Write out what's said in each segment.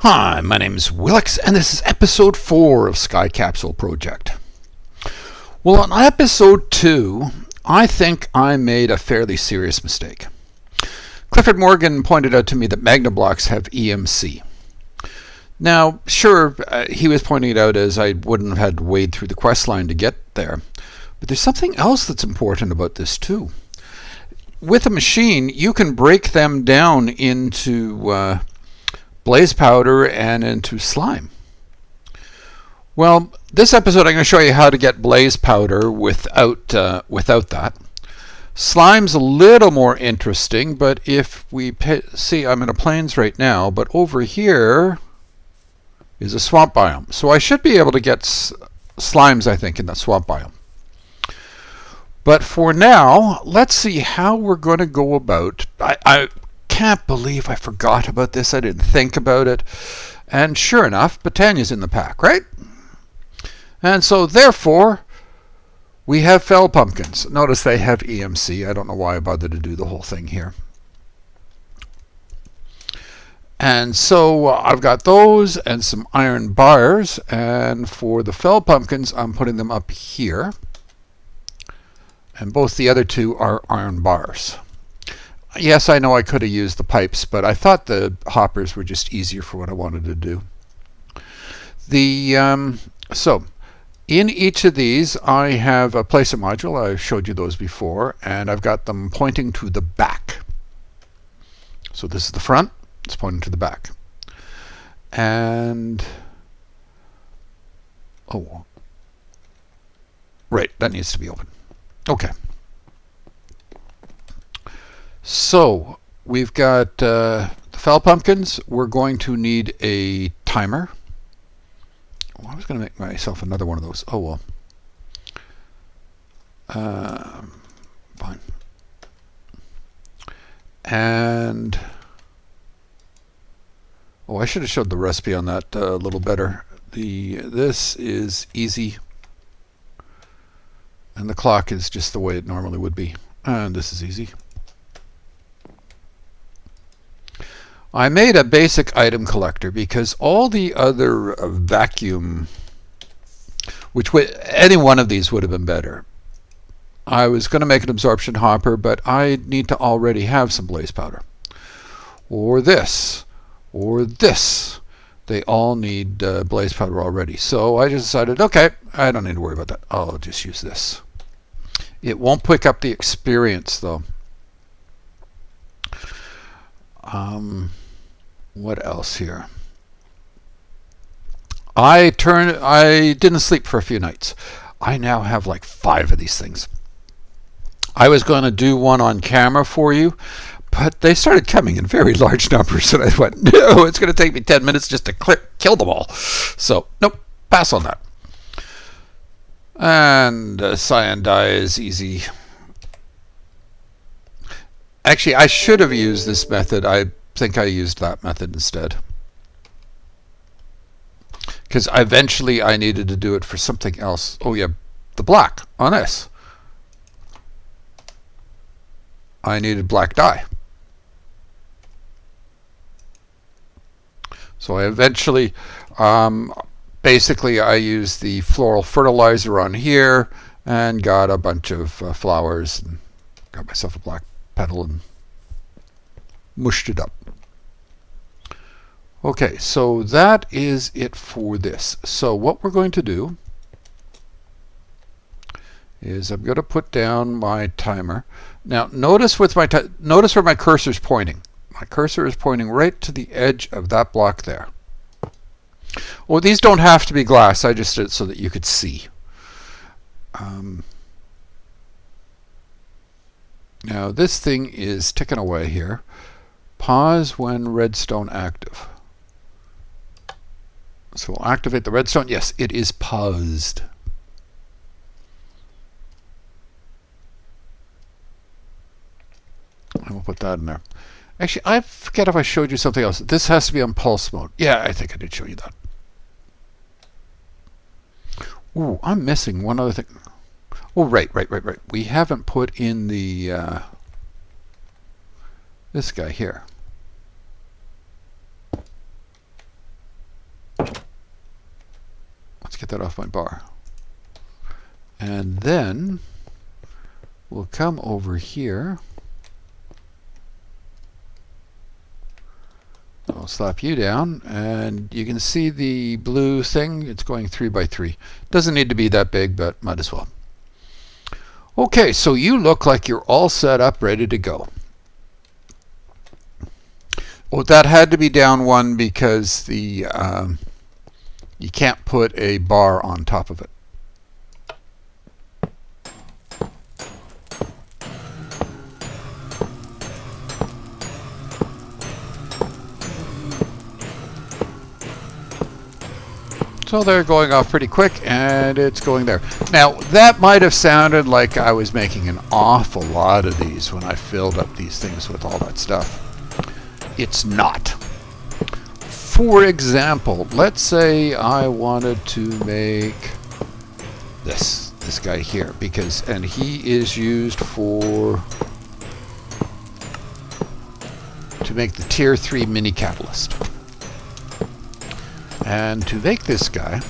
Hi, my name is Wilx, and this is episode 4 of Sky Capsule Project. Well, on episode 2, I think I made a fairly serious mistake. Clifford Morgan pointed out to me that Magna blocks have EMC. Now, sure, he was pointing it out as I wouldn't have had to wade through the quest line to get there. But there's something else that's important about this too. With a machine, you can break them down into blaze powder and into slime. Well, this episode I'm going to show you how to get blaze powder without that. Slime's a little more interesting, but if we see, I'm in a plains right now, but over here is a swamp biome. So I should be able to get slimes, I think, in that swamp biome. But for now, let's see how we're going to go about. I can't believe I forgot about this. I didn't think about it. And sure enough, Botania's in the pack, right? And so therefore, we have Fel Pumpkins. Notice they have EMC. I don't know why I bothered to do the whole thing here. And so I've got those and some iron bars. And for the Fel Pumpkins, I'm putting them up here. And both the other two are iron bars. Yes, I know I could have used the pipes, but I thought the hoppers were just easier for what I wanted to do. So in each of these, I have a placer module. I showed you those before, and I've got them pointing to the back. So this is the front. It's pointing to the back. And oh, right, that needs to be open. Okay. So we've got the Fel Pumpkins. We're going to need a timer. Oh, I was going to make myself another one of those. Oh well. Fine. And oh, I should have showed the recipe on that a little better. This is easy, and the clock is just the way it normally would be. And this is easy. I made a basic item collector because all the other vacuum, any one of these would have been better. I was going to make an absorption hopper, but I need to already have some blaze powder. Or this. Or this. They all need blaze powder already. So I just decided, okay, I don't need to worry about that. I'll just use this. It won't pick up the experience, though. What else here? I didn't sleep for a few nights. I now have like 5 of these things. I was going to do one on camera for you, but they started coming in very large numbers, and I went, no, it's going to take me 10 minutes just to kill them all. So, nope, pass on that. And cyan dye is easy. Actually, I should have used this method. I think I used that method instead. Because eventually I needed to do it for something else. Oh yeah, the black on this. I needed black dye. So I eventually, basically I used the floral fertilizer on here and got a bunch of flowers and got myself a black petal and mushed it up. Okay, so that is it for this. So what we're going to do is I'm going to put down my timer. Now notice where my cursor is pointing. My cursor is pointing right to the edge of that block there. Well, these don't have to be glass. I just did it so that you could see. Now this thing is ticking away here. Pause when redstone active. So we'll activate the redstone. Yes, it is paused. And we'll put that in there. Actually, I forget if I showed you something else. This has to be on pulse mode. Yeah, I think I did show you that. Ooh, I'm missing one other thing. Oh, right. We haven't put in the this guy here. get that off my bar. And then we'll come over here. I'll slap you down, and you can see the blue thing. It's going 3 by 3. Doesn't need to be that big, but might as well. Okay, so you look like you're all set up, ready to go. Well, that had to be down 1 because the you can't put a bar on top of it. So they're going off pretty quick, and it's going there. Now, that might have sounded like I was making an awful lot of these when I filled up these things with all that stuff. It's not. For example, let's say I wanted to make this guy here, and he is used to make the tier 3 mini catalyst. And to make this guy,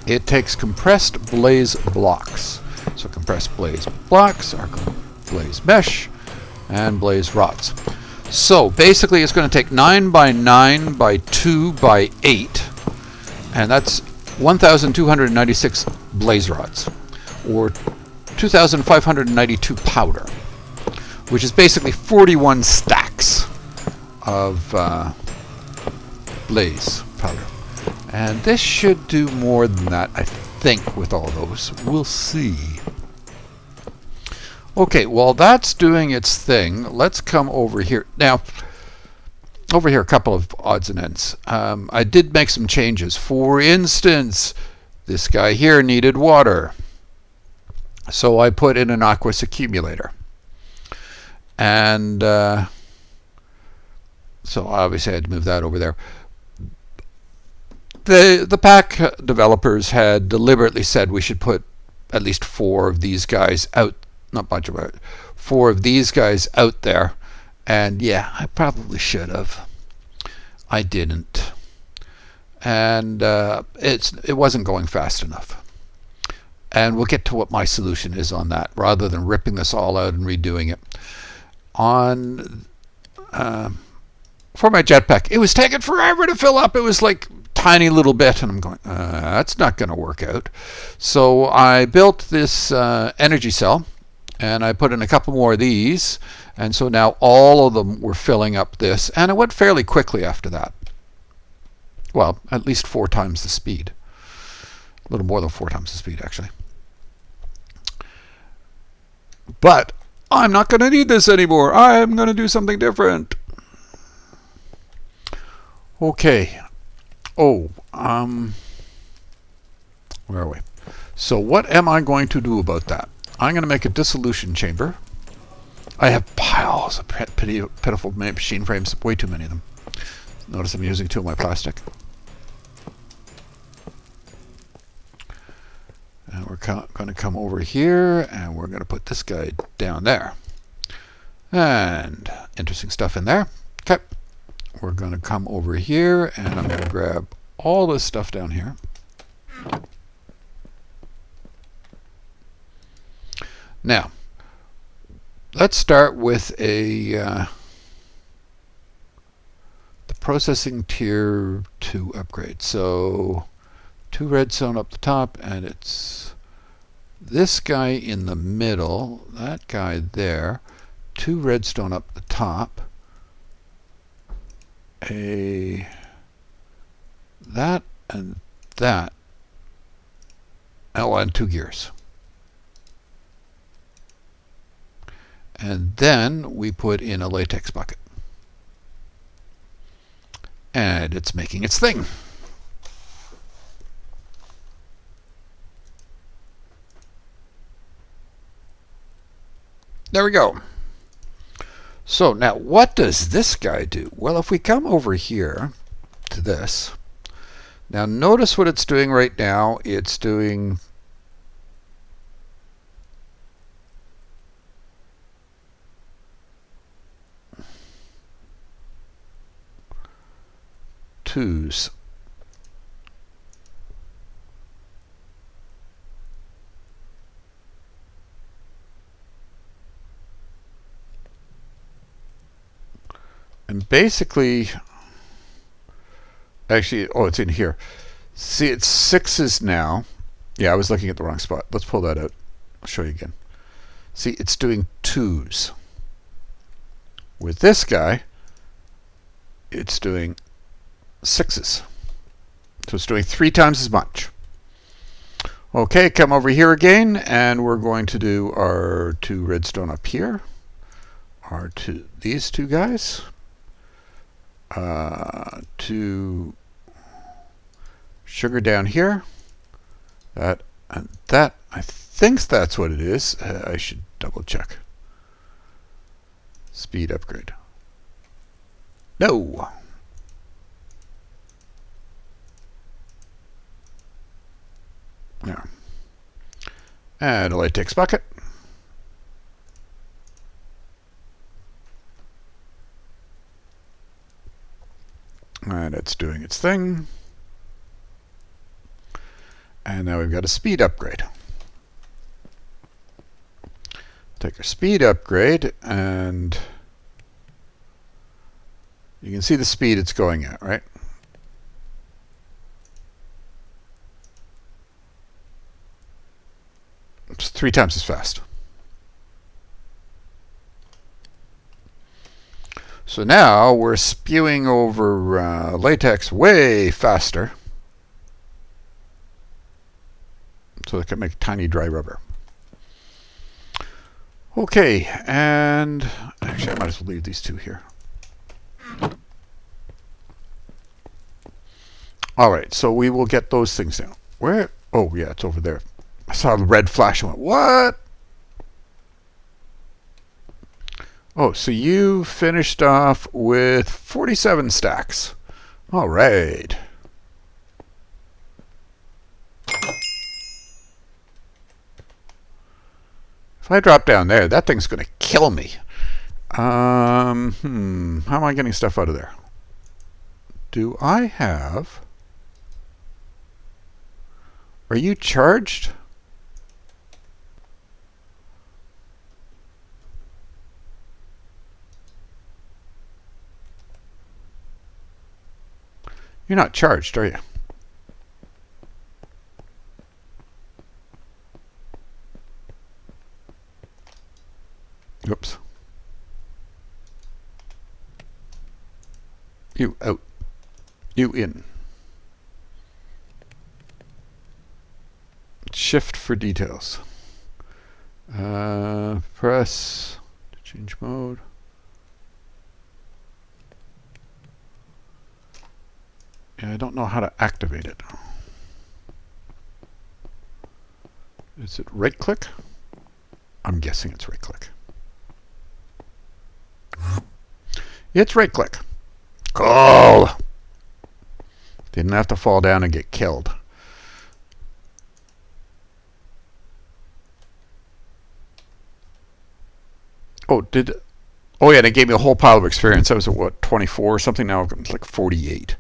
it takes compressed blaze blocks. So compressed blaze blocks are blaze mesh and blaze rods. So basically it's going to take 9 by 9 by 2 by 8, and that's 1,296 blaze rods, or 2,592 powder, which is basically 41 stacks of blaze powder. And this should do more than that, I think, with all those. We'll see. Okay, while that's doing its thing, let's come over here. Now, over here, a couple of odds and ends. I did make some changes. For instance, this guy here needed water. So I put in an aqueous accumulator. And so obviously I had to move that over there. The pack developers had deliberately said we should put at least 4 of these guys out, not much about it, 4 of these guys out there, and yeah, I probably should have. I didn't, and it wasn't going fast enough. And we'll get to what my solution is on that, rather than ripping this all out and redoing it. For my jetpack, it was taking forever to fill up. It was like tiny little bit, and I'm going, that's not going to work out. So I built this energy cell, and I put in a couple more of these, and so now all of them were filling up this, and it went fairly quickly after that. Well, at least 4 times the speed. A little more than 4 times the speed, actually. But I'm not going to need this anymore. I'm going to do something different. Okay. Oh, where are we? So what am I going to do about that? I'm going to make a dissolution chamber. I have piles of pitiful machine frames, way too many of them. Notice I'm using 2 of my plastic. And we're going to come over here, and we're going to put this guy down there. And interesting stuff in there. Okay. We're going to come over here, and I'm going to grab all this stuff down here. Now, let's start with the processing tier 2 upgrade. So 2 redstone up the top, and it's this guy in the middle, that guy there, 2 redstone up the top, that and that, and 2 gears. And then we put in a latex bucket. And it's making its thing. There we go. So now what does this guy do? Well, if we come over here to this, now notice what it's doing right now. It's doing twos. basically, actually, oh, it's in here. See, it's 6s now. Yeah, I was looking at the wrong spot. Let's pull that out. I'll show you again. See, it's doing 2s. With this guy, it's doing 6s. So it's doing 3 times as much. Okay, come over here again, and we're going to do our 2 redstone up here. These 2 guys. 2 sugar down here. That and that. I think that's what it is. I should double check. Speed upgrade. No. Yeah. And a latex bucket. And it's doing its thing. And now we've got a speed upgrade. Take our speed upgrade, and you can see the speed it's going at, right? It's 3 times as fast. So now we're spewing over latex way faster, so it can make tiny dry rubber. Okay, and actually I might as well leave these 2 here. All right, so we will get those things down. Where? Oh, yeah, it's over there. I saw the red flash and went, what? Oh, so you finished off with 47 stacks. All right. If I drop down there, that thing's going to kill me. How am I getting stuff out of there? Do I have... Are you charged? You're not charged, are you? Oops. You out. You in. Shift for details. Press to change mode. Yeah, I don't know how to activate it. Is it right click? I'm guessing it's right click. It's right click. Cool. Didn't have to fall down and get killed. Oh, oh yeah, they gave me a whole pile of experience. I was at what, 24 or something? Now I'm like 48.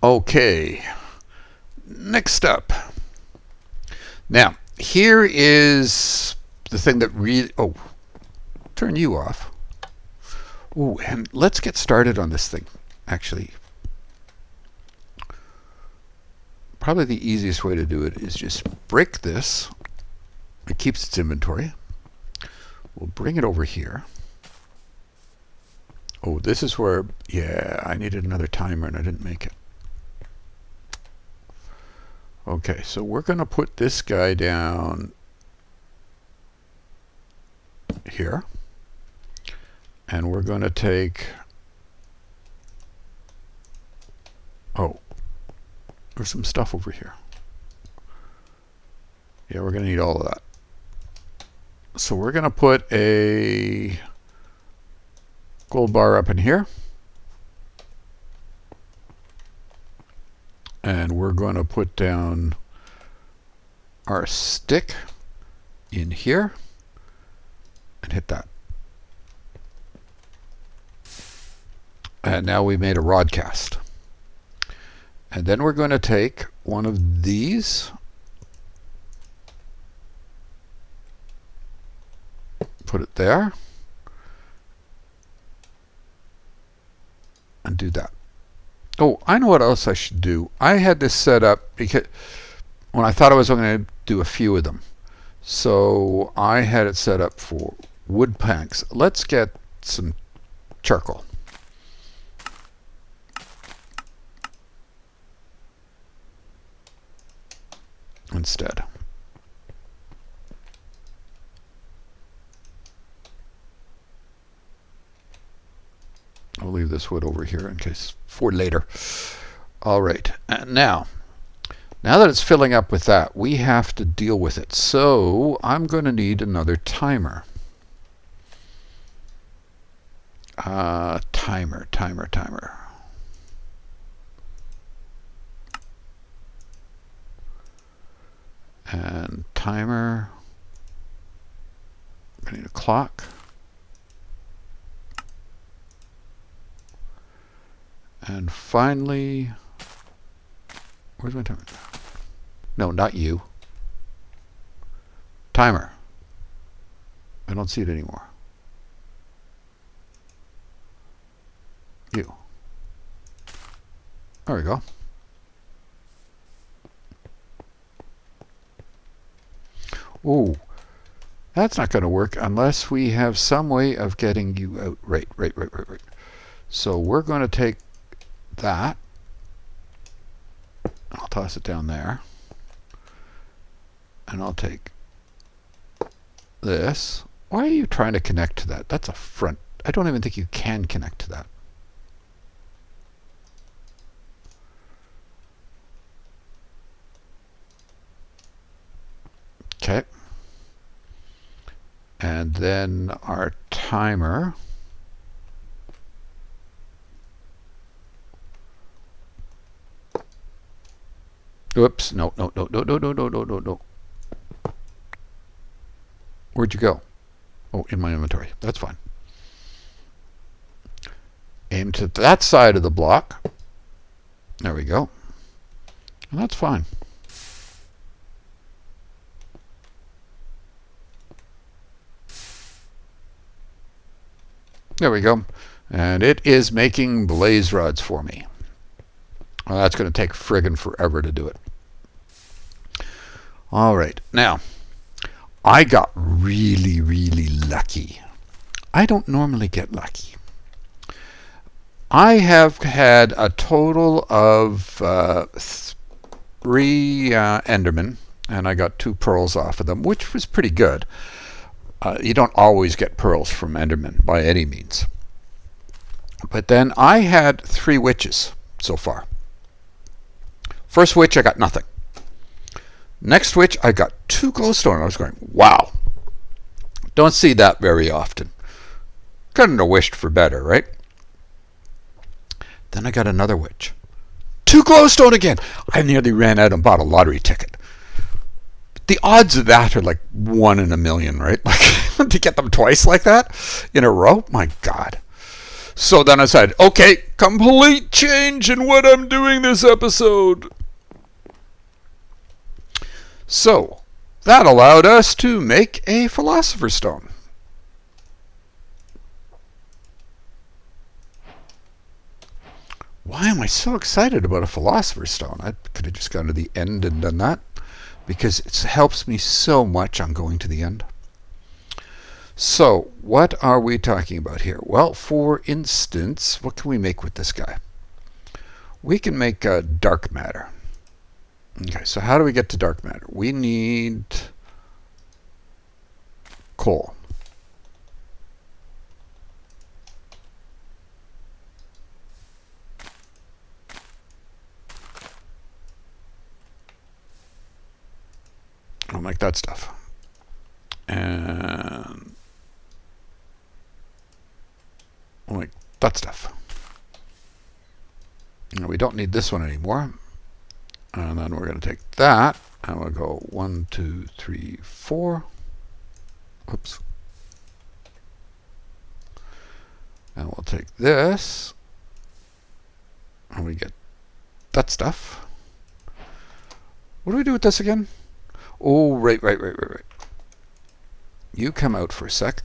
Okay. Next up. Now, here is the thing that really... Oh, turn you off. Oh, and let's get started on this thing, actually. Probably the easiest way to do it is just break this. It keeps its inventory. We'll bring it over here. Oh, this is where... Yeah, I needed another timer and I didn't make it. Okay, so we're going to put this guy down here. And we're going to take... Oh, there's some stuff over here. Yeah, we're going to need all of that. So we're going to put a gold bar up in here. And we're going to put down our stick in here and hit that. And now we made a rod cast. And then we're going to take one of these, put it there, and do that. Oh, I know what else I should do. I had this set up because when I thought I was going to do a few of them. So I had it set up for wood planks. Let's get some charcoal. Instead. I'll leave this wood over here in case for later. All right, and now that it's filling up with that, we have to deal with it. So I'm going to need another timer. Timer. And timer. I need a clock. And finally, where's my timer? No, not you. Timer. I don't see it anymore. You. There we go. Oh, that's not going to work unless we have some way of getting you out. Right. So we're going to take that. I'll toss it down there. And I'll take this. Why are you trying to connect to that? That's a front. I don't even think you can connect to that. Okay. And then our timer. Oops, no. Where'd you go? Oh, in my inventory. That's fine. Aim to that side of the block. There we go. And that's fine. There we go. And it is making blaze rods for me. Well, that's going to take friggin' forever to do it. All right. Now, I got really lucky. I don't normally get lucky. I have had a total of 3 Endermen, and I got 2 pearls off of them, which was pretty good. You don't always get pearls from Endermen by any means. But then I had 3 witches so far. First witch, I got nothing. Next witch, I got 2 glowstone. I was going, wow. Don't see that very often. Couldn't have wished for better, right? Then I got another witch. 2 glowstone again. I nearly ran out and bought a lottery ticket. The odds of that are like 1 in a million, right? Like to get them twice like that in a row? My God. So then I said, okay, complete change in what I'm doing this episode. So that allowed us to make a Philosopher Stone. Why am I so excited about a Philosopher Stone? I could have just gone to the end and done that, because it helps me so much on going to the end. So what are we talking about here? Well, for instance, what can we make with this guy? We can make dark matter. Okay, so how do we get to dark matter? We need coal. I'll make that stuff. And I'll make that stuff. Now we don't need this one anymore. And then we're going to take that and we'll go 1, 2, 3, 4. Oops. And we'll take this and we get that stuff. What do we do with this again? Oh, right. You come out for a sec.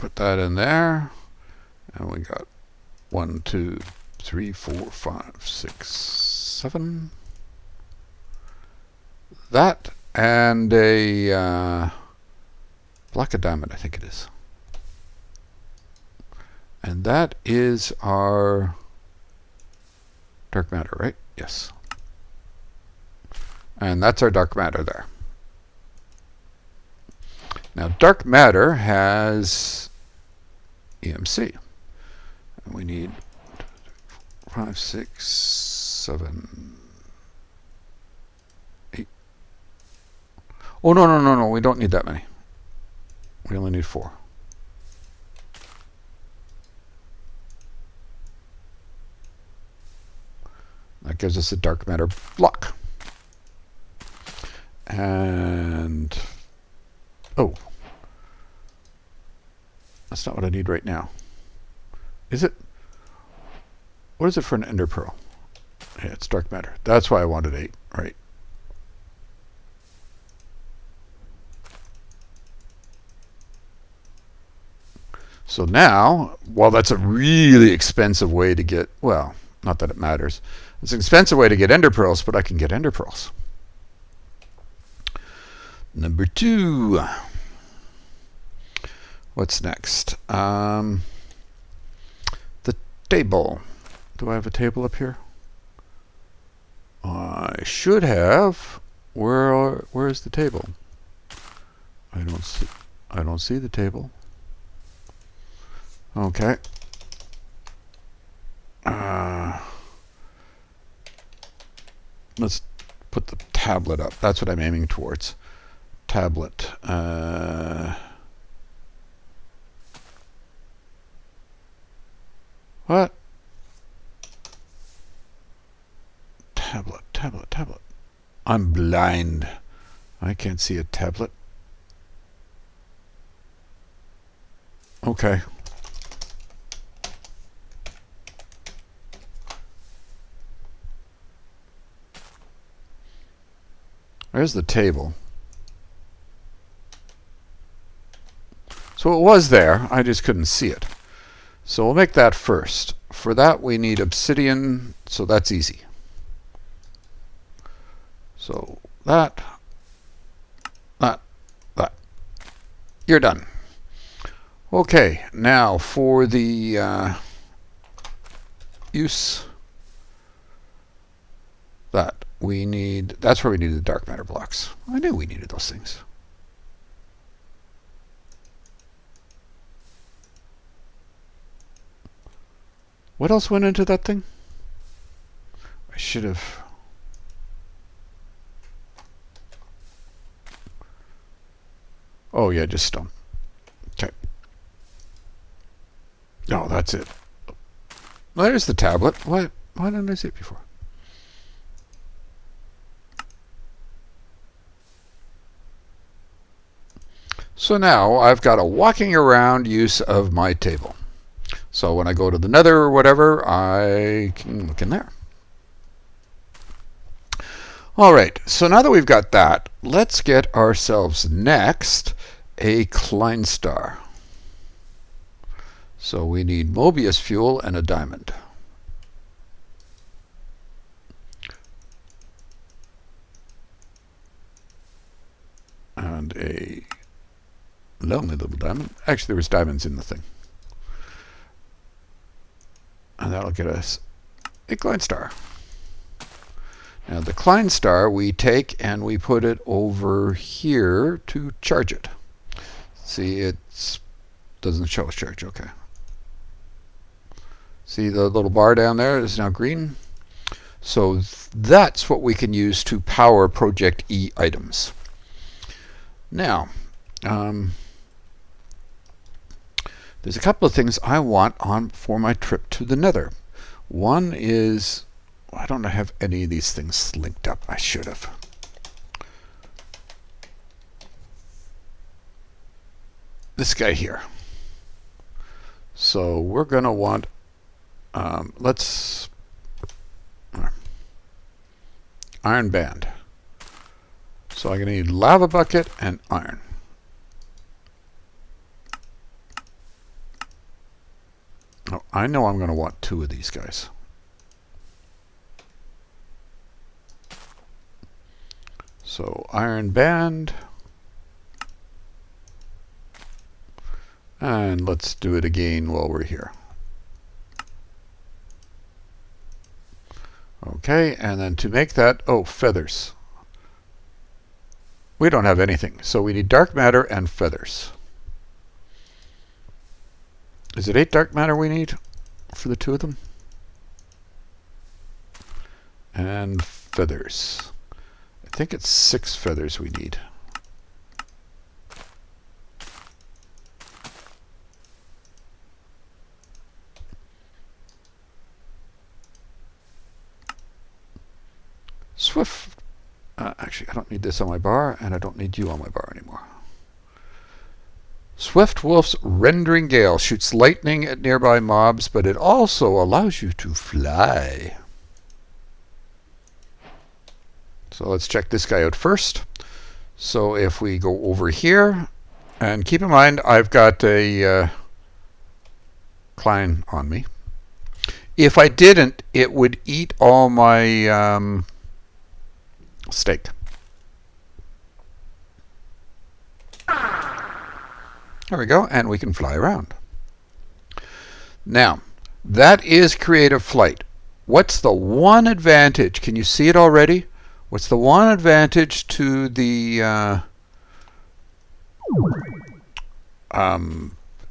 put that in there. And we got 1, 2, 3, 4, 5, 6, 7. That and a block of diamond, I think it is. And that is our dark matter, right? Yes. And that's our dark matter there. Now, dark matter has EMC. And we need 5, 6, 7, 8. Oh, no. We don't need that many. We only need 4. That gives us a dark matter block. And, oh, that's not what I need right now. Is it? What is it for an ender pearl? Yeah, it's dark matter. That's why I wanted 8, right? So now, while that's a really expensive way to get, well, not that it matters. It's an expensive way to get ender pearls, but I can get ender pearls. Number 2. What's next? The table. Do I have a table up here? I should have. Where is the table? I don't see the table. Okay. Let's put the tablet up. That's what I'm aiming towards. Tablet. What? Tablet. I'm blind. I can't see a tablet. Okay. There's the table. So it was there, I just couldn't see it. So we'll make that first. For that we need obsidian, so that's easy. So that. You're done. Okay, now for the use. That we need, that's where we need the dark matter blocks. I knew we needed those things. What else went into that thing? I should have. Oh yeah, just stone. Okay. Oh, that's it. Well, there's the tablet. Why didn't I see it before? So now I've got a walking around use of my table. So when I go to the nether or whatever, I can look in there. All right, so now that we've got that, let's get ourselves next a Klien Star. So we need Mobius fuel and a diamond. And a lonely little diamond. Actually, there was diamonds in the thing. And that'll get us a Klien Star. Now the Klien Star we take and we put it over here to charge it. See, it doesn't show us charge. Okay. See the little bar down there is now green. So that's what we can use to power Project E items. Now, there's a couple of things I want on for my trip to the nether. One is, I don't have any of these things linked up. I should have. This guy here. So we're going to want, let's, iron band. So I'm going to need lava bucket and iron. I know I'm going to want 2 of these guys. So iron band. And let's do it again while we're here. Okay, and then to make that, oh, feathers. We don't have anything, so we need dark matter and feathers. Is it 8 dark matter we need for the 2 of them? And feathers. I think it's 6 feathers we need. Swift. Actually, I don't need this on my bar, and I don't need you on my bar anymore. Swiftwolf's Rending Gale shoots lightning at nearby mobs, but it also allows you to fly. So let's check this guy out first. So if we go over here, and keep in mind I've got a Klien on me. If I didn't, it would eat all my steak. There we go, and we can fly around. Now, that is creative flight. What's the one advantage? Can you see it already? What's the one advantage to the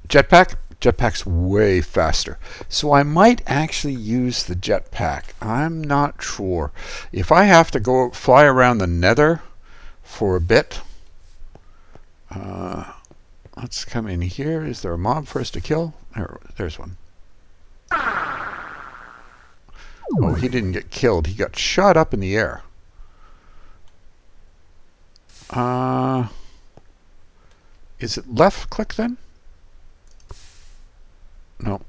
jetpack? Jetpack's way faster. So I might actually use the jetpack. I'm not sure. If I have to go fly around the nether for a bit, let's come in here. Is there a mob for us to kill? There's one. Oh, he didn't get killed. He got shot up in the air. Is it left click then? No.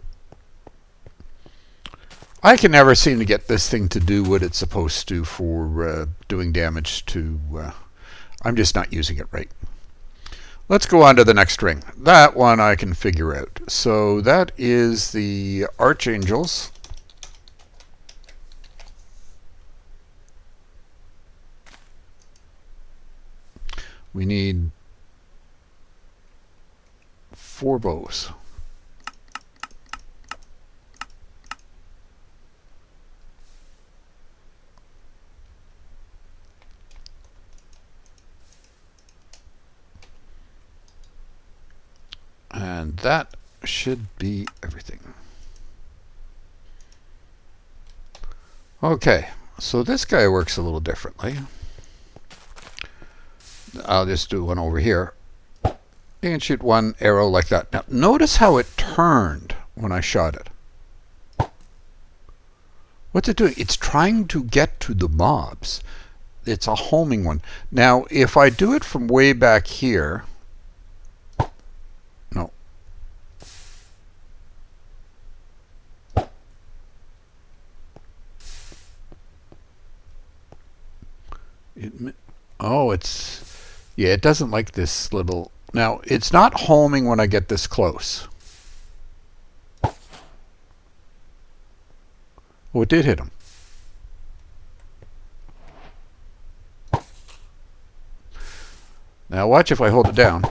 I can never seem to get this thing to do what it's supposed to for doing damage to... I'm just not using it right. Let's go on to the next ring. That one I can figure out. So that is the Archangels. We need 4 bows. And that should be everything. Okay, so this guy works a little differently. I'll just do one over here. You can shoot one arrow like that. Now, notice how it turned when I shot it. What's it doing? It's trying to get to the mobs. It's a homing one. Now, if I do it from way back here... No. Oh, it's... Yeah, it doesn't like this little... Now, it's not homing when I get this close. Oh, it did hit him. Now watch if I hold it down.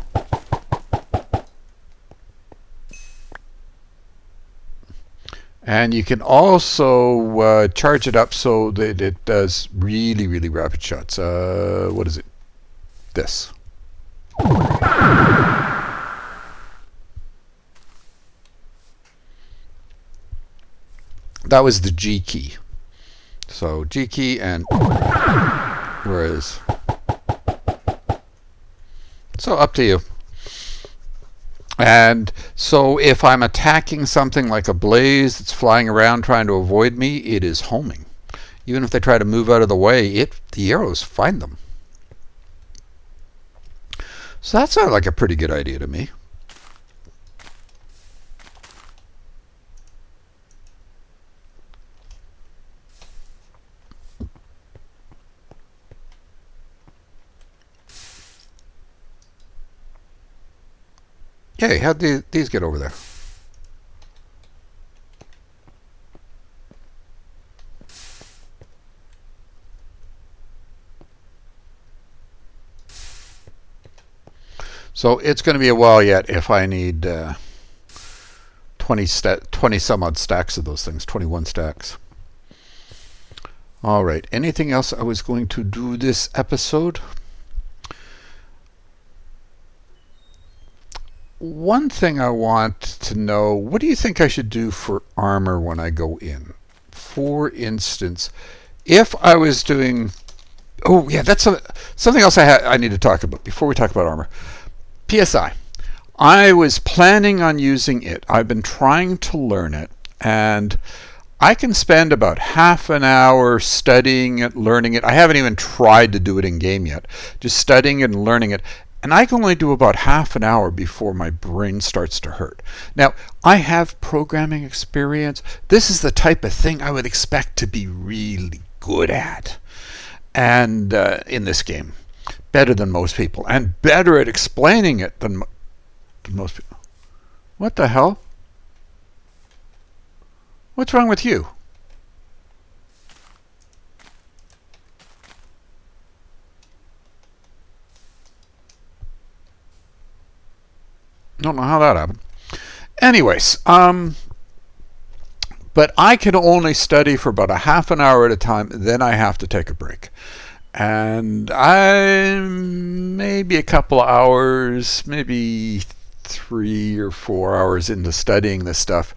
And you can also charge it up so that it does really, really rapid shots. What is it? This. That was the G key. So G key and whereas. So up to you. And so if I'm attacking something like a blaze that's flying around trying to avoid me, it is homing. Even if they try to move out of the way, the arrows find them. So that sounded like a pretty good idea to me. Hey, how'd these get over there? So it's going to be a while yet if I need 20 some odd stacks of those things, 21 stacks. All right, anything else I was going to do this episode? One thing I want to know, what do you think I should do for armor when I go in? For instance, if I was doing... Oh, yeah, that's something else I need to talk about before we talk about armor. PSI. I was planning on using it. I've been trying to learn it, and I can spend about half an hour studying it, learning it. I haven't even tried to do it in game yet, just studying it and learning it. And I can only do about half an hour before my brain starts to hurt. Now, I have programming experience. This is the type of thing I would expect to be really good at, and in this game. Better than most people, and better at explaining it than most people. What the hell? What's wrong with you? Don't know how that happened. Anyways, but I can only study for about a half an hour at a time, then I have to take a break. And I'm maybe a couple of hours, maybe 3 or 4 hours into studying this stuff,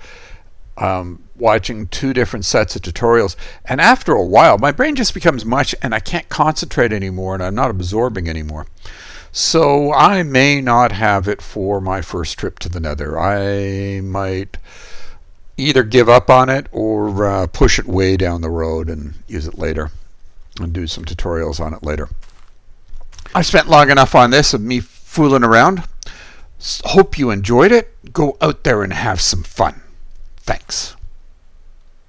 watching 2 different sets of tutorials. And after a while, my brain just becomes mush and I can't concentrate anymore and I'm not absorbing anymore. So I may not have it for my first trip to the Nether. I might either give up on it or push it way down the road and use it later and do some tutorials on it later. I've spent long enough on this of me fooling around. Hope you enjoyed it. Go out there and have some fun. Thanks.